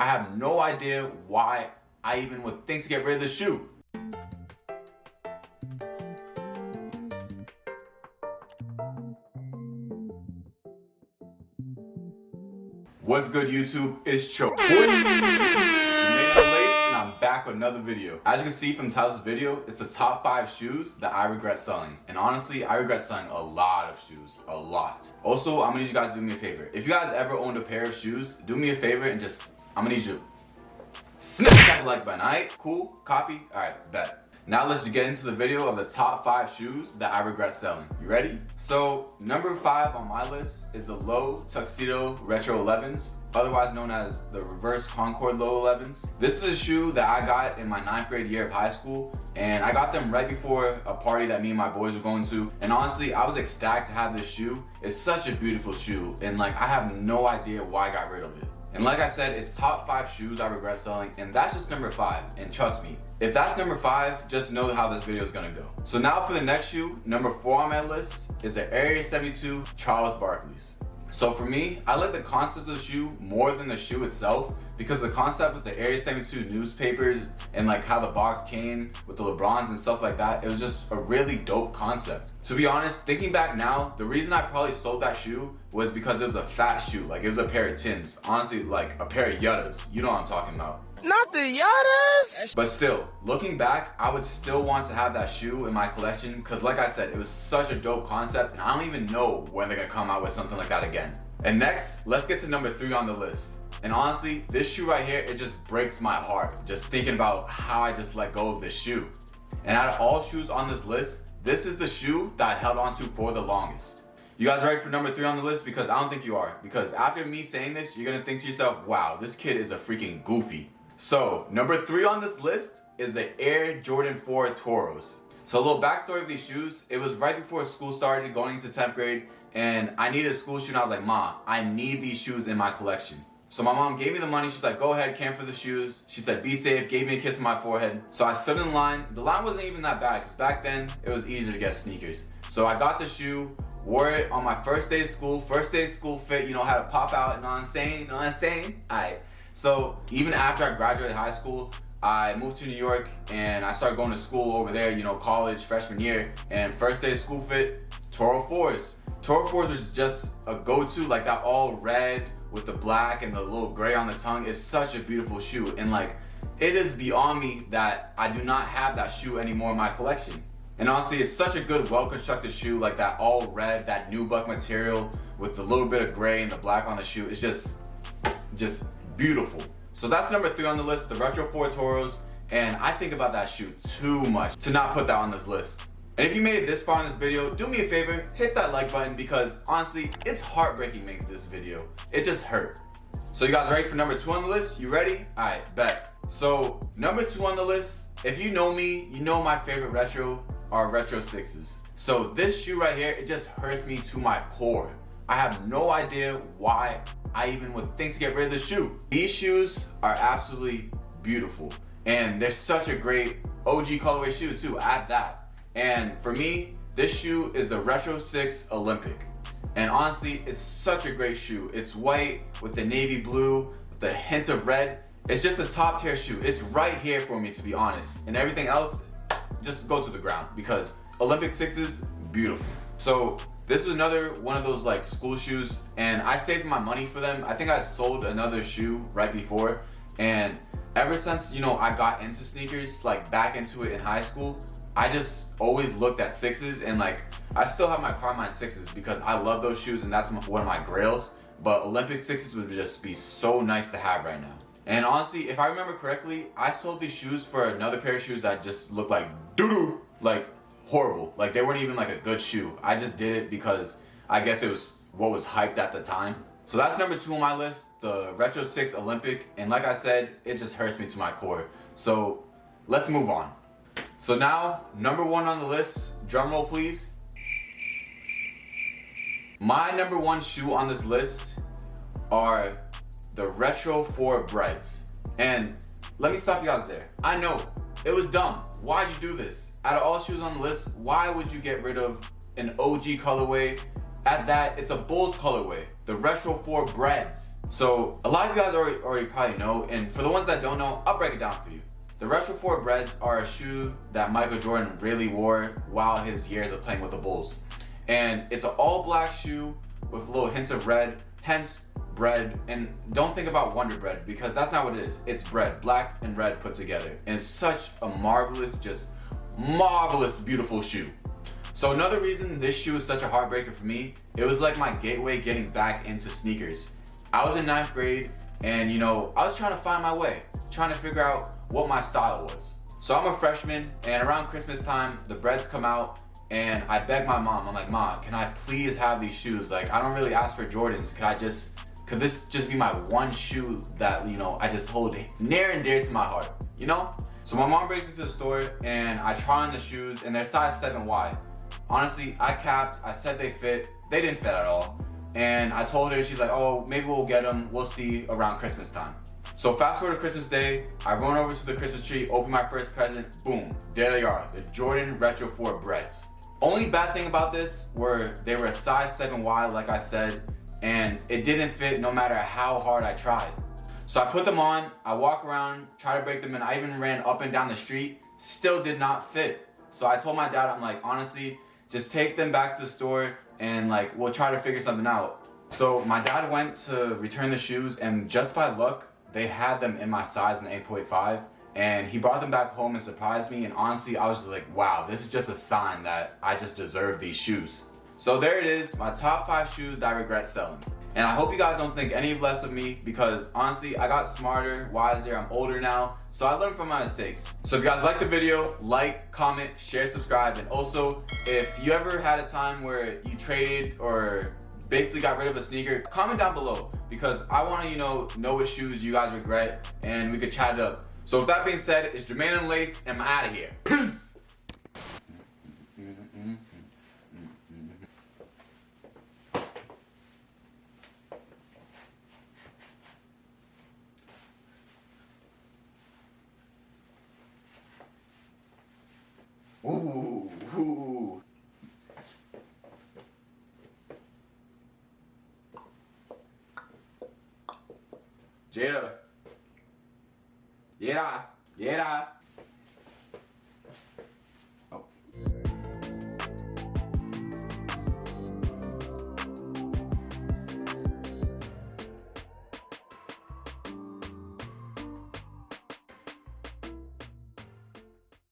I have no idea why I even would think to get rid of this shoe. What's good, YouTube? It's Cho. Unlaced, and I'm back with another video. As you can see from Tyler's video, it's the top 5 shoes that I regret selling. And honestly, I regret selling a lot of shoes. A lot. Also, I'm gonna need you guys to do me a favor. If you guys ever owned a pair of shoes, do me a favor and just, I'm gonna need you to smash that like button, alright? Cool? Copy? Alright, bet. Now let's get into the video of the top 5 shoes that I regret selling. You ready? So, number 5 on my list is the Low Tuxedo Retro 11s, otherwise known as the Reverse Concord Low 11s. This is a shoe that I got in my 9th grade year of high school, and I got them right before a party that me and my boys were going to. And honestly, I was ecstatic to have this shoe. It's such a beautiful shoe, and like, I have no idea why I got rid of it. And like I said, it's top 5 shoes I regret selling, and that's just number 5. And trust me, if that's number 5, just know how this video is gonna go. So now for the next shoe, number 4 on my list is the Area 72 Charles Barkley's. So for me, I like the concept of the shoe more than the shoe itself, because the concept with the Area 72 newspapers and like how the box came with the LeBrons and stuff like that, it was just a really dope concept. To be honest, thinking back now, the reason I probably sold that shoe was because it was a fat shoe. Like, it was a pair of Timbs. Honestly, like a pair of Yuttas. You know what I'm talking about. Not the Yuttas! But still, looking back, I would still want to have that shoe in my collection, because like I said, it was such a dope concept, and I don't even know when they're gonna come out with something like that again. And next, let's get to number 3 on the list. And honestly, this shoe right here, it just breaks my heart just thinking about how I just let go of this shoe. And out of all shoes on this list, this is the shoe that I held on to for the longest. You guys ready for number 3 on the list? Because I don't think you are. Because after me saying this, you're gonna think to yourself, wow, this kid is a freaking goofy. So, number 3 on this list is the Air Jordan 4 Toros. So a little backstory of these shoes, it was right before school started, going into 10th grade, and I needed a school shoe, and I was like, Mom, I need these shoes in my collection. So my mom gave me the money. She's like, go ahead, camp for the shoes. She said, be safe, gave me a kiss on my forehead. So I stood in line. The line wasn't even that bad, because back then, it was easier to get sneakers. So I got the shoe, wore it on my first day of school fit, you know, had to pop out, you know what I'm saying? Alright. So even after I graduated high school, I moved to New York, and I started going to school over there, you know, college, freshman year. And first day of school fit, Toro 4s. Toro 4s was just a go-to, like that all red with the black and the little gray on the tongue. Is such a beautiful shoe, and like, it is beyond me that I do not have that shoe anymore in my collection. And honestly, it's such a good, well-constructed shoe, like that all red, that nubuck material with the little bit of gray and the black on the shoe. It's just beautiful. So that's number 3 on the list, the Retro 4 Toros, and I think about that shoe too much to not put that on this list. And if you made it this far in this video, do me a favor, hit that like button, because honestly, it's heartbreaking making this video. It just hurt. So you guys ready for number 2 on the list? You ready? Alright, bet. So number 2 on the list, if you know me, you know my favorite retro are Retro 6s. So this shoe right here, it just hurts me to my core. I have no idea why I even would think to get rid of this shoe. These shoes are absolutely beautiful, and they're such a great OG colorway shoe too, at that. And for me, this shoe is the Retro 6 Olympic. And honestly, it's such a great shoe. It's white with the navy blue, with the hint of red. It's just a top tier shoe. It's right here for me, to be honest. And everything else, just go to the ground, because Olympic 6s, beautiful. So this was another one of those like school shoes, and I saved my money for them. I think I sold another shoe right before, and ever since, you know, I got into sneakers, like back into it in high school, I just always looked at 6s, and like, I still have my Carmine 6s because I love those shoes, and that's one of my grails. But Olympic 6s would just be so nice to have right now. And honestly, if I remember correctly, I sold these shoes for another pair of shoes that just looked like doo-doo, like horrible. Like, they weren't even like a good shoe. I just did it because I guess it was what was hyped at the time. So that's number 2 on my list, the Retro 6 Olympic. And like I said, it just hurts me to my core. So let's move on. So now, number 1 on the list, drum roll please. My number 1 shoe on this list are the Retro 4 Breads. And let me stop you guys there. I know, it was dumb. Why'd you do this? Out of all shoes on the list, why would you get rid of an OG colorway At that, it's a Bulls colorway, the Retro 4 Breads. So a lot of you guys already probably know, and for the ones that don't know, I'll break it down for you. The Retro 4 Breads are a shoe that Michael Jordan really wore while his years of playing with the Bulls. And it's an all black shoe with little hints of red, hence bread. And don't think about Wonder Bread, because that's not what it is. It's bread, black and red put together. And it's such a marvelous, just marvelous, beautiful shoe. So another reason this shoe is such a heartbreaker for me, it was like my gateway getting back into sneakers. I was in 9th grade and I was trying to find my way, trying to figure out what my style was. So I'm a freshman and around Christmas time, the breads come out and I beg my mom, I'm like, "Mom, can I please have these shoes? Like, I don't really ask for Jordans. Could this just be my one shoe that, I just hold near and dear to my heart, So my mom brings me to the store and I try on the shoes and they're size 7Y. Honestly, I capped, I said they fit, they didn't fit at all. And I told her, she's like, "Oh, maybe we'll get them, we'll see around Christmas time." So fast forward to Christmas Day, I run over to the Christmas tree, open my first present, boom, there they are, the Jordan Retro 4 Breads. Only bad thing about this were they were a size 7Y, like I said, and it didn't fit no matter how hard I tried. So I put them on, I walk around, try to break them in, I even ran up and down the street, still did not fit. So I told my dad, I'm like, "Honestly, just take them back to the store and we'll try to figure something out." So my dad went to return the shoes and just by luck, they had them in my size in 8.5 and he brought them back home and surprised me, and honestly, I was just like, wow, this is just a sign that I just deserve these shoes. So there it is, my top 5 shoes that I regret selling. And I hope you guys don't think any less of me, because honestly, I got smarter, wiser, I'm older now, so I learned from my mistakes. So if you guys like the video, like, comment, share, subscribe, and also, if you ever had a time where you traded or basically got rid of a sneaker, comment down below, because I want to, know what shoes you guys regret, and we could chat it up. So with that being said, it's Jermain Unlaced, and I'm out of here. Peace! Ooh. Jada. Yeah.